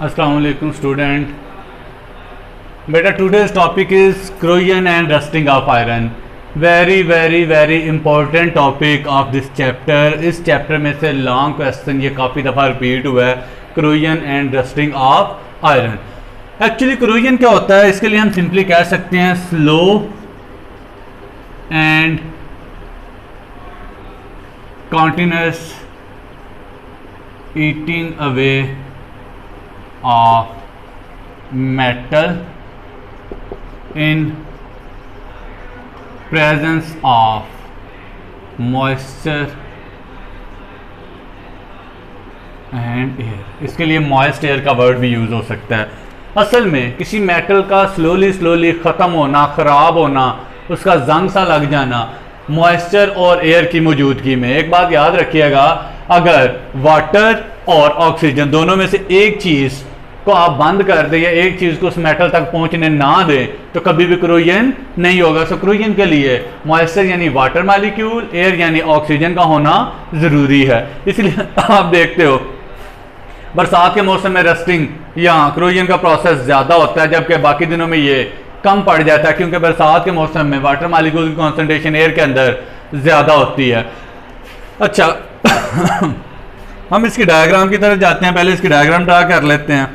अस्सलाम वालेकुम स्टूडेंट। बेटा today's topic is corrosion and rusting of iron. Very very very important topic of this chapter. इस chapter में से लॉन्ग क्वेश्चन ये काफ़ी दफ़ा रिपीट हुआ है, corrosion and rusting of iron. Actually corrosion क्या होता है, इसके लिए हम सिंपली कह सकते हैं slow and continuous eating away of metal in presence of moisture and air। इसके लिए moist air का वर्ड भी यूज़ हो सकता है। असल में किसी मेटल का स्लोली ख़त्म होना, ख़राब होना, उसका जंग सा लग जाना मॉइस्चर और एयर की मौजूदगी में। एक बात याद रखिएगा, अगर वाटर और ऑक्सीजन दोनों में से एक चीज़ को आप बंद कर दें या एक चीज़ को उस मेटल तक पहुंचने ना दें तो कभी भी क्रोजन नहीं होगा। सो क्रोजन के लिए मॉइस्चर यानी वाटर मॉलिक्यूल, एयर यानी ऑक्सीजन का होना ज़रूरी है। इसलिए आप देखते हो बरसात के मौसम में रस्टिंग या क्रोजन का प्रोसेस ज़्यादा होता है, जबकि बाकी दिनों में ये कम पड़ जाता है, क्योंकि बरसात के मौसम में वाटर मॉलिक्यूल की कॉन्सेंट्रेशन एयर के अंदर ज़्यादा होती है। अच्छा हम इसकी डायग्राम की तरफ जाते हैं। पहले इसकी डायग्राम ड्रा कर लेते हैं।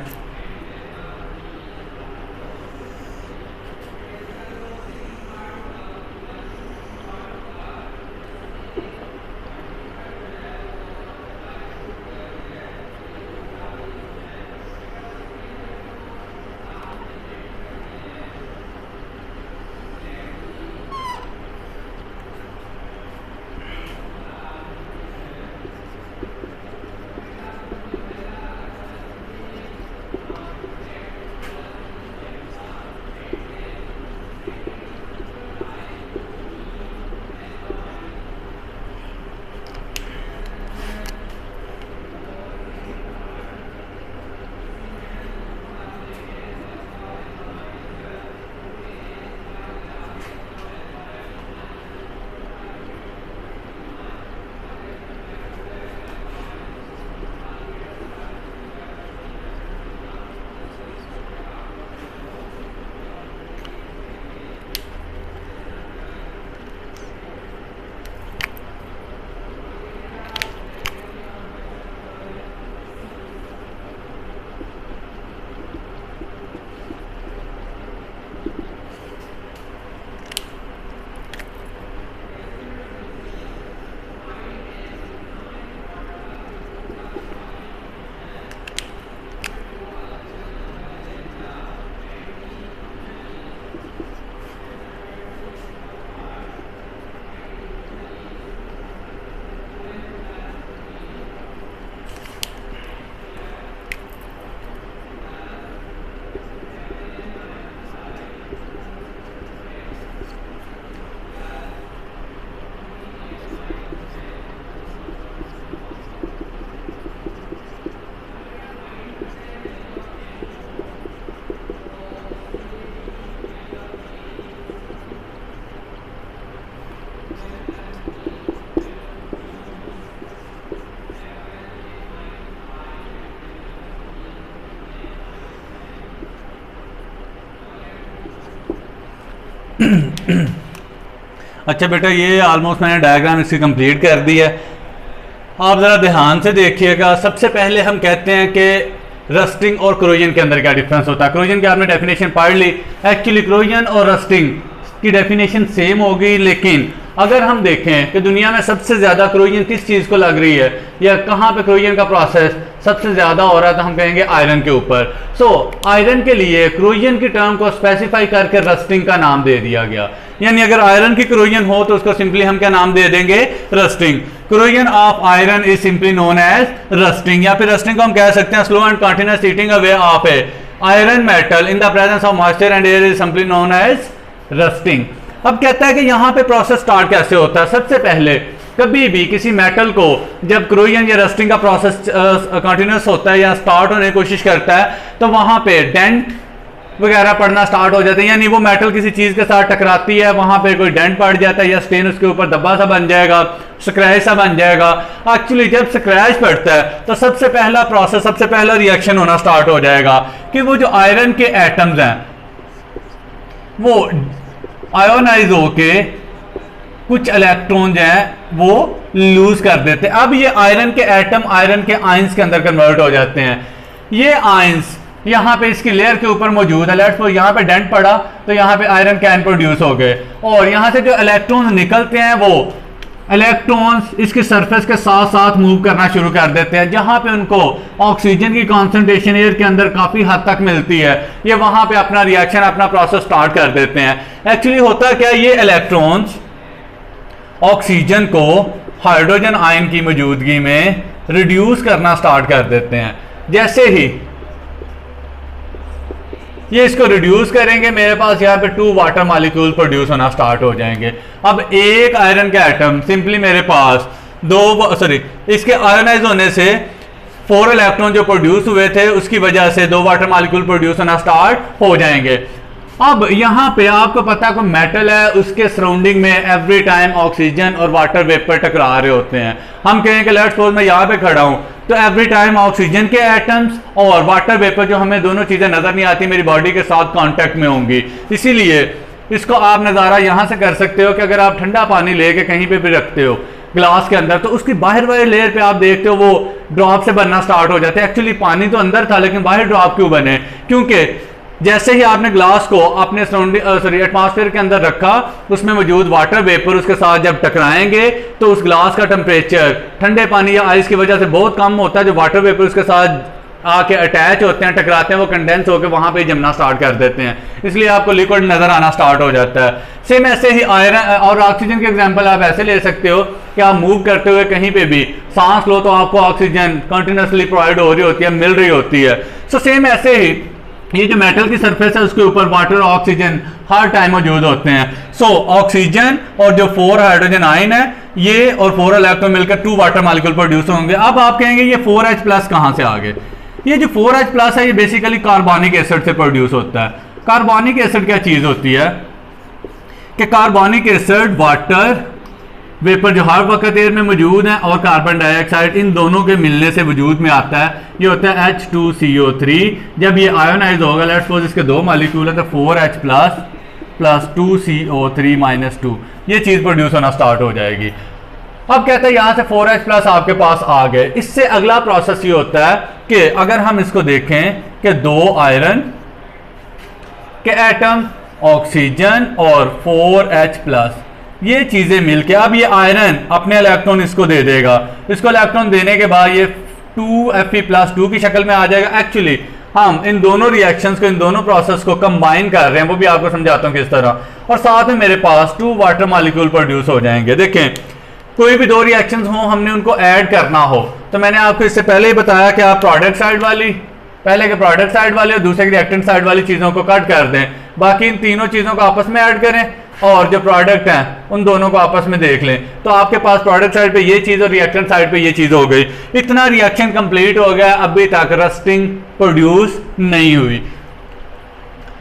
अच्छा बेटा, ये ऑलमोस्ट मैंने डायग्राम इसकी कंप्लीट कर दी है। आप ज़रा ध्यान से देखिएगा। सबसे पहले हम कहते हैं कि रस्टिंग और क्रोजन के अंदर क्या डिफरेंस होता है। क्रोजन की आपने डेफिनेशन पढ़ ली। एक्चुअली क्रोजन और रस्टिंग की डेफिनेशन सेम होगी, लेकिन अगर हम देखें कि दुनिया में सबसे ज़्यादा क्रोजन किस चीज़ को लग रही है या कहाँ पे क्रोजन का प्रोसेस सबसे ज़्यादा हो रहा है, तो हम कहेंगे आयरन के ऊपर। सो आयरन के लिए क्रोजन की टर्म को स्पेसिफाई करके रस्टिंग का नाम दे दिया गया। यानी अगर आयरन की क्रोजन हो तो उसको सिंपली हम क्या नाम दे देंगे, rusting. Corrosion of iron is simply known as rusting, या फिर रस्टिंग को हम कह सकते हैं slow and continuous heating away of a iron metal in the presence of moisture and air is simply known as rusting. अब कहता है कि यहां पे प्रोसेस स्टार्ट कैसे होता है। सबसे पहले कभी भी किसी मेटल को जब क्रोजन या रस्टिंग का प्रोसेस कंटिन्यूस होता है या स्टार्ट होने की कोशिश करता है तो वहां पे डेंट वगैरह पड़ना स्टार्ट हो जाते हैं, यानी वो मेटल किसी चीज के साथ टकराती है, वहां पे कोई डेंट पड़ जाता है या स्टेन उसके ऊपर धब्बा सा बन जाएगा, स्क्रैच सा बन जाएगा। एक्चुअली जब स्क्रैच पड़ता है तो सबसे पहला प्रोसेस, सबसे पहला रिएक्शन होना स्टार्ट हो जाएगा कि वो जो आयरन के एटम्स हैं वो आयोनाइज होके कुछ इलेक्ट्रॉन हैं वो लूज कर देते हैं। अब ये आयरन के एटम आयरन के आयंस के अंदर कन्वर्ट हो जाते हैं। ये आयंस यहाँ पे इसकी लेयर के ऊपर मौजूद है, लेट्स सपोज यहाँ पे डेंट पड़ा तो यहाँ पे आयरन कैन प्रोड्यूस हो गए, और यहाँ से जो इलेक्ट्रॉन्स निकलते हैं वो इलेक्ट्रॉन्स इसके सरफेस के साथ साथ मूव करना शुरू कर देते हैं। जहाँ पे उनको ऑक्सीजन की कॉन्सेंट्रेशन एयर के अंदर काफ़ी हद तक मिलती है, ये वहाँ पे अपना रिएक्शन, अपना प्रोसेस स्टार्ट कर देते हैं। एक्चुअली होता क्या, ये इलेक्ट्रॉन्स ऑक्सीजन को हाइड्रोजन आयन की मौजूदगी में रिड्यूस करना स्टार्ट कर देते हैं। जैसे ही ये इसको रिड्यूस करेंगे, मेरे पास यहाँ पे 2 वाटर मॉलिक्यूल प्रोड्यूस होना स्टार्ट हो जाएंगे। अब एक आयरन का एटम सिंपली मेरे पास इसके आयोनाइज होने से 4 इलेक्ट्रॉन जो प्रोड्यूस हुए थे उसकी वजह से 2 वाटर मॉलिक्यूल प्रोड्यूस होना स्टार्ट हो जाएंगे। अब यहाँ पे आपको पता है कोई मेटल है, उसके सराउंडिंग में एवरी टाइम ऑक्सीजन और वाटर वेपर टकरा रहे होते हैं। हम कहें कि लेट्स सपोज मैं यहाँ पे खड़ा हूँ तो एवरी टाइम ऑक्सीजन के एटम्स और वाटर वेपर, जो हमें दोनों चीजें नजर नहीं आती, मेरी बॉडी के साथ कांटेक्ट में होंगी। इसीलिए इसको आप नज़ारा यहाँ से कर सकते हो कि अगर आप ठंडा पानी लेके कहीं पे भी रखते हो ग्लास के अंदर, तो उसकी बाहर वाले लेयर पे आप देखते हो वो ड्रॉप से बनना स्टार्ट हो जाते हैं। एक्चुअली पानी तो अंदर था लेकिन बाहर ड्रॉप क्यों बने, क्योंकि जैसे ही आपने ग्लास को अपने सराउंडिंग एटमॉस्फेयर के अंदर रखा, उसमें मौजूद वाटर वेपर उसके साथ जब टकराएंगे तो उस ग्लास का टेम्परेचर ठंडे पानी या आइस की वजह से बहुत कम होता है। जो वाटर वेपर उसके साथ आके अटैच होते हैं, टकराते हैं, वो कंडेंस होकर वहां पे जमना स्टार्ट कर देते हैं, इसलिए आपको लिक्विड नजर आना स्टार्ट हो जाता है। सेम ऐसे ही आयरन और ऑक्सीजन के एग्जांपल आप ऐसे ले सकते हो कि आप मूव करते हुए कहीं पे भी सांस लो तो आपको ऑक्सीजन कंटिन्यूसली प्रोवाइड हो रही होती है, मिल रही होती है। सो सेम ऐसे ही ये जो मेटल की सरफेस है उसके ऊपर वाटर और ऑक्सीजन हर टाइम मौजूद होते हैं। सो ऑक्सीजन और जो 4 हाइड्रोजन आयन है ये और 4 इलेक्ट्रॉन मिलकर 2 वाटर मॉलिक्यूल प्रोड्यूस होंगे। अब आप कहेंगे ये 4H प्लस कहां से आ गए? ये जो 4H प्लस है ये बेसिकली कार्बोनिक एसिड से प्रोड्यूस होता है। कार्बोनिक एसिड क्या चीज होती है कि कार्बोनिक एसिड वाटर वेपर जो हर वक्त एयर में मौजूद है और कार्बन डाइऑक्साइड, इन दोनों के मिलने से वजूद में आता है। ये होता है H2CO3। जब ये आयोनाइज होगा, लेट्स सपोज इसके 2 मॉलिक्यूल है तो 4H plus plus 2CO3 minus 2, ये चीज प्रोड्यूस होना स्टार्ट हो जाएगी। अब कहते हैं यहां से 4H प्लस आपके पास आ गए। इससे अगला प्रोसेस ये होता है कि अगर हम इसको देखें कि 2 आयरन के एटम, ऑक्सीजन और 4H प्लस, ये चीजें मिलके अब ये आयरन अपने इलेक्ट्रॉन इसको दे देगा। इसको इलेक्ट्रॉन देने के बाद ये 2Fe+2 की शक्ल में आ जाएगा। एक्चुअली हम इन दोनों रिएक्शंस को, इन दोनों प्रोसेस को कंबाइन कर रहे हैं, वो भी आपको समझाता हूं किस तरह। और साथ में मेरे पास 2 वाटर मॉलिक्यूल प्रोड्यूस हो जाएंगे। देखें कोई भी 2 रिएक्शंस हो, हमने उनको ऐड करना हो तो मैंने आपको इससे पहले ही बताया कि आप प्रोडक्ट साइड वाली, पहले के प्रोडक्ट साइड वाली और दूसरे के रिएक्टेंट साइड वाली चीजों को कट कर दें, बाकी इन तीनों चीजों को आपस में ऐड करें और जो प्रोडक्ट हैं उन दोनों को आपस में देख लें, तो आपके पास प्रोडक्ट साइड पे ये चीज और रिएक्टेंट साइड पे ये चीज हो गई। इतना रिएक्शन कंप्लीट हो गया, अभी तक रस्टिंग प्रोड्यूस नहीं हुई।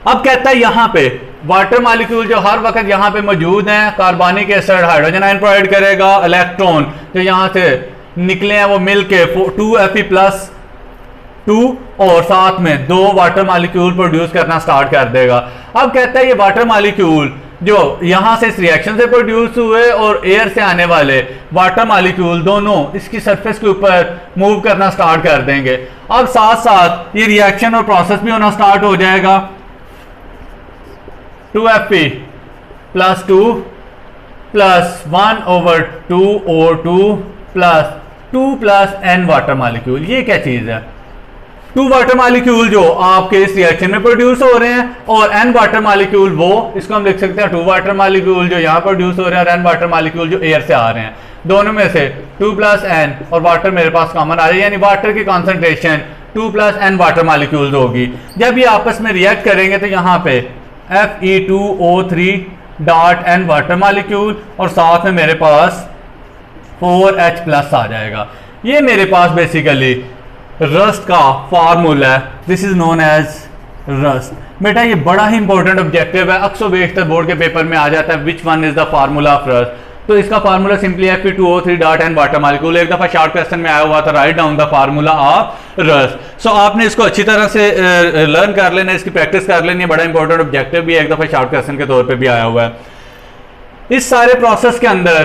अब कहता है यहां पे वाटर मॉलिक्यूल जो हर वक्त यहां पे मौजूद हैं, carbonic acid hydrogen ion provide करेगा, इलेक्ट्रॉन जो यहां से निकले हैं वो मिलके 2Fe+2 और साथ में 2 वाटर मॉलिक्यूल प्रोड्यूस करना स्टार्ट कर देगा। अब कहता है ये वाटर मॉलिक्यूल जो यहां से इस रिएक्शन से प्रोड्यूस हुए और एयर से आने वाले वाटर मॉलिक्यूल दोनों इसकी सरफेस के ऊपर मूव करना स्टार्ट कर देंगे। अब साथ साथ ये रिएक्शन और प्रोसेस भी होना स्टार्ट हो जाएगा। 2Fe+2 plus 1/2O2 plus 2 plus N water molecule, ये क्या चीज है? 2 वाटर मॉलिक्यूल जो आपके इस रिएक्शन में प्रोड्यूस हो रहे हैं और N वाटर मॉलिक्यूल, वो इसको हम लिख सकते हैं 2 वाटर मॉलिक्यूल जो यहाँ प्रोड्यूस हो रहे हैं और N वाटर मॉलिक्यूल जो एयर से आ रहे हैं। दोनों में से 2 प्लस N और वाटर मेरे पास कॉमन आ रही है, यानी वाटर की concentration 2 plus N water molecule होगी। जब ये आपस में रिएक्ट करेंगे तो यहाँ पे Fe2O3.N वाटर मॉलिक्यूल और साथ में मेरे पास 4H प्लस आ जाएगा। ये मेरे पास बेसिकली रस्ट का फार्मूला है। This is known as rust. बेटा ये बड़ा ही इंपॉर्टेंट ऑब्जेक्टिव है, अक्सर बेशतर बोर्ड के पेपर में आ जाता है, which one is the formula of rust. तो इसका formula simply Fe2O3 dot and water molecule. एक दफा शॉर्ट क्वेश्चन में आया हुआ था, write down the formula of rust. So आपने इसको अच्छी तरह से लर्न कर लेना, इसकी प्रैक्टिस कर लेनी है, बड़ा इंपॉर्टेंट ऑब्जेक्टिव भी है, एक दफा शॉर्ट क्वेश्चन के तौर पे भी आया हुआ है। इस सारे प्रोसेस के अंदर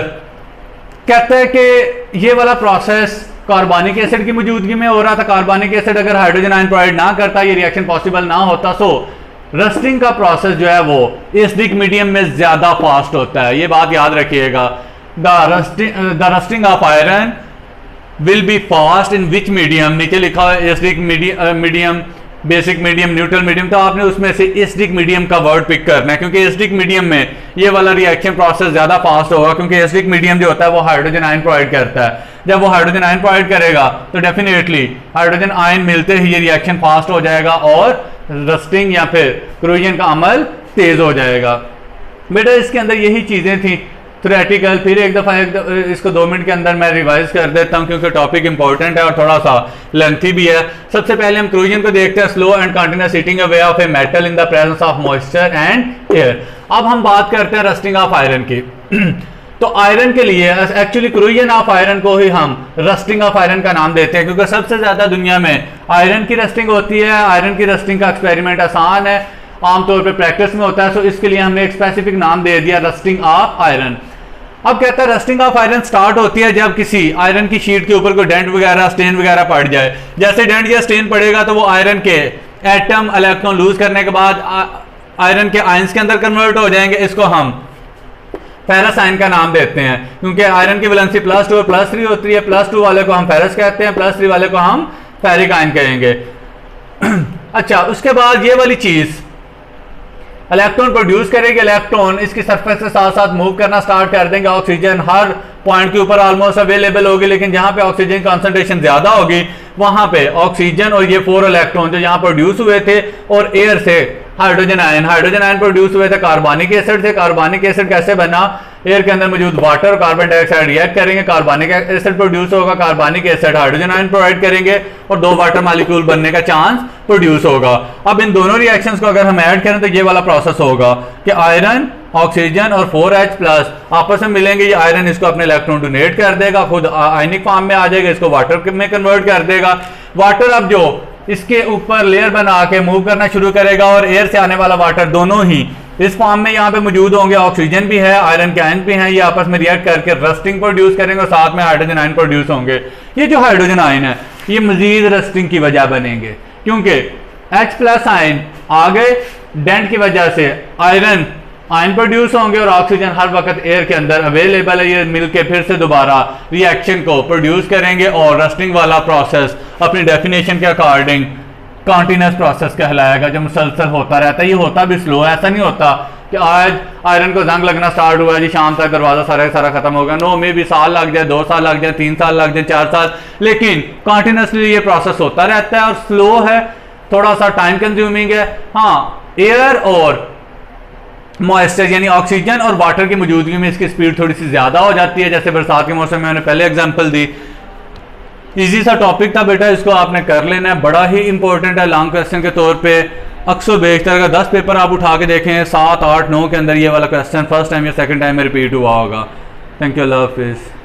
कहता है कि ये वाला प्रोसेस कार्बनिक एसिड की मौजूदगी में हो रहा था। कार्बनिक एसिड अगर हाइड्रोजन आयन प्रोवाइड ना करता, ये रिएक्शन पॉसिबल ना होता, सो रस्टिंग का प्रोसेस जो है वो एसिडिक मीडियम में ज्यादा फास्ट होता है। ये बात याद रखिएगा, the rusting of iron will be fast in which medium, नीचे लिखा है acidic medium, basic medium, neutral medium, तो आपने उसमें से एसिडिक मीडियम का वर्ड पिक करना है, क्योंकि एसिडिक मीडियम में ये वाला रिएक्शन प्रोसेस ज्यादा फास्ट होगा, क्योंकि एसिडिक मीडियम जो होता है वो हाइड्रोजन आयन प्रोवाइड करता है। जब वो हाइड्रोजन आयन प्रोवाइड करेगा तो डेफिनेटली हाइड्रोजन आयन मिलते ही ये रिएक्शन फास्ट हो जाएगा और रस्टिंग या फिर क्रोजन का अमल तेज हो जाएगा। बेटा इसके अंदर यही चीजें थी थ्योरेटिकल। फिर एक दफा इसको 2 मिनट के अंदर मैं रिवाइज कर देता हूं, क्योंकि टॉपिक इंपॉर्टेंट है और थोड़ा सा लेंथी भी है। सबसे पहले हम क्रोजन को देखते हैं, slow and continuous heating away of a metal in the presence of moisture and air. अब हम बात करते हैं रस्टिंग ऑफ आयरन की। तो आयरन के लिए एक्चुअली क्रोजन ऑफ आयरन को ही हम रस्टिंग ऑफ आयरन का नाम देते हैं, क्योंकि सबसे ज्यादा दुनिया में आयरन की रस्टिंग होती है। आयरन की रस्टिंग का एक्सपेरिमेंट आसान है, आमतौर पर प्रैक्टिस में होता है, सो इसके लिए हमने एक स्पेसिफिक नाम दे दिया, रस्टिंग ऑफ आयरन। अब कहता है रस्टिंग ऑफ आयरन स्टार्ट होती है जब किसी आयरन की शीट के ऊपर कोई डेंट वगैरह स्टेन वगैरह पड़ जाए। जैसे डेंट या स्टेन पड़ेगा तो वो आयरन के एटम इलेक्ट्रॉन लूज करने के बाद आयरन के आयंस के अंदर कन्वर्ट हो जाएंगे। इसको हम फेरस आयन का नाम देते हैं, क्योंकि आयरन की वैलेंसी +2 और +3 होती है। +2 वाले को हम फेरस कहते हैं, +3 वाले को हम फेरिक आयन कहेंगे। अच्छा, उसके बाद ये वाली चीज इलेक्ट्रॉन प्रोड्यूस करेगी। इलेक्ट्रॉन इसकी सरफेस के साथ साथ मूव करना स्टार्ट कर देंगे। ऑक्सीजन हर पॉइंट के ऊपर ऑलमोस्ट अवेलेबल होगी, लेकिन जहां पे ऑक्सीजन कंसंट्रेशन ज्यादा होगी वहां पे ऑक्सीजन और ये 4 इलेक्ट्रॉन जो यहाँ प्रोड्यूस हुए थे और एयर से हाइड्रोजन आयन प्रोड्यूस हुए थे कार्बनिक एसिड से। कार्बनिक एसिड कैसे बना? एयर के अंदर मौजूद वाटर कार्बन डाइऑक्साइड रिएक्ट करेंगे, कार्बनिक एसिड प्रोड्यूस होगा, कार्बनिक एसिड हाइड्रोजन आयन प्रोवाइड करेंगे और 2 वाटर मॉलिक्यूल बनने का चांस प्रोड्यूस होगा। अब इन दोनों रिएक्शंस को अगर हम ऐड करें तो ये वाला प्रोसेस होगा कि आयरन, ऑक्सीजन और 4H+ आपस में मिलेंगे। ये आयरन इसको अपने इलेक्ट्रॉन डोनेट कर देगा, खुद आयनिक फॉर्म में आ जाएगा, इसको वाटर में कन्वर्ट कर देगा। वाटर अब जो इसके ऊपर लेयर बना के मूव करना शुरू करेगा और एयर से आने वाला वाटर दोनों ही इस फॉर्म में यहाँ पे मौजूद होंगे। ऑक्सीजन भी है, आयरन के आयन भी हैं, ये आपस में रिएक्ट करके रस्टिंग प्रोड्यूस करेंगे और साथ में हाइड्रोजन आयन प्रोड्यूस होंगे। ये जो हाइड्रोजन आयन है ये मजीद रस्टिंग की वजह बनेंगे, क्योंकि H+ आयन आ गए, डेंट की वजह से आयरन आयन प्रोड्यूस होंगे और ऑक्सीजन हर वक्त एयर के अंदर अवेलेबल है। ये मिलके फिर से दोबारा रिएक्शन को प्रोड्यूस करेंगे और रस्टिंग वाला प्रोसेस अपनी डेफिनेशन के अकॉर्डिंग कॉन्टिन्यूस प्रोसेस कहलाएगा, जो मुसलसल होता रहता है। ये होता भी स्लो है, ऐसा नहीं होता कि आज आयरन को जंग लगना स्टार्ट हुआ जी शाम तक दरवाजा सारा खत्म हो गया। नो, मे भी साल लग जाए, 2 साल लग जाए, 3 साल लग जाए, 4 साल, लेकिन कॉन्टिन्यूसली ये प्रोसेस होता रहता है और स्लो है, थोड़ा सा टाइम कंज्यूमिंग है। हाँ, एयर और मॉइस्चर यानी ऑक्सीजन और वाटर की मौजूदगी में इसकी स्पीड थोड़ी सी ज्यादा हो जाती है, जैसे बरसात के मौसम में मैंने पहले एग्जांपल दी। इजी सा टॉपिक था बेटा, इसको आपने कर लेना है, बड़ा ही इंपॉर्टेंट है। लॉन्ग क्वेश्चन के तौर पे अक्सर बेशतर का 10 पेपर आप उठा के देखें, 7, 8, 9 के अंदर ये वाला क्वेश्चन फर्स्ट टाइम या सेकंड टाइम में रिपीट हुआ होगा। थैंक यू, अल्लाह हाफिज़।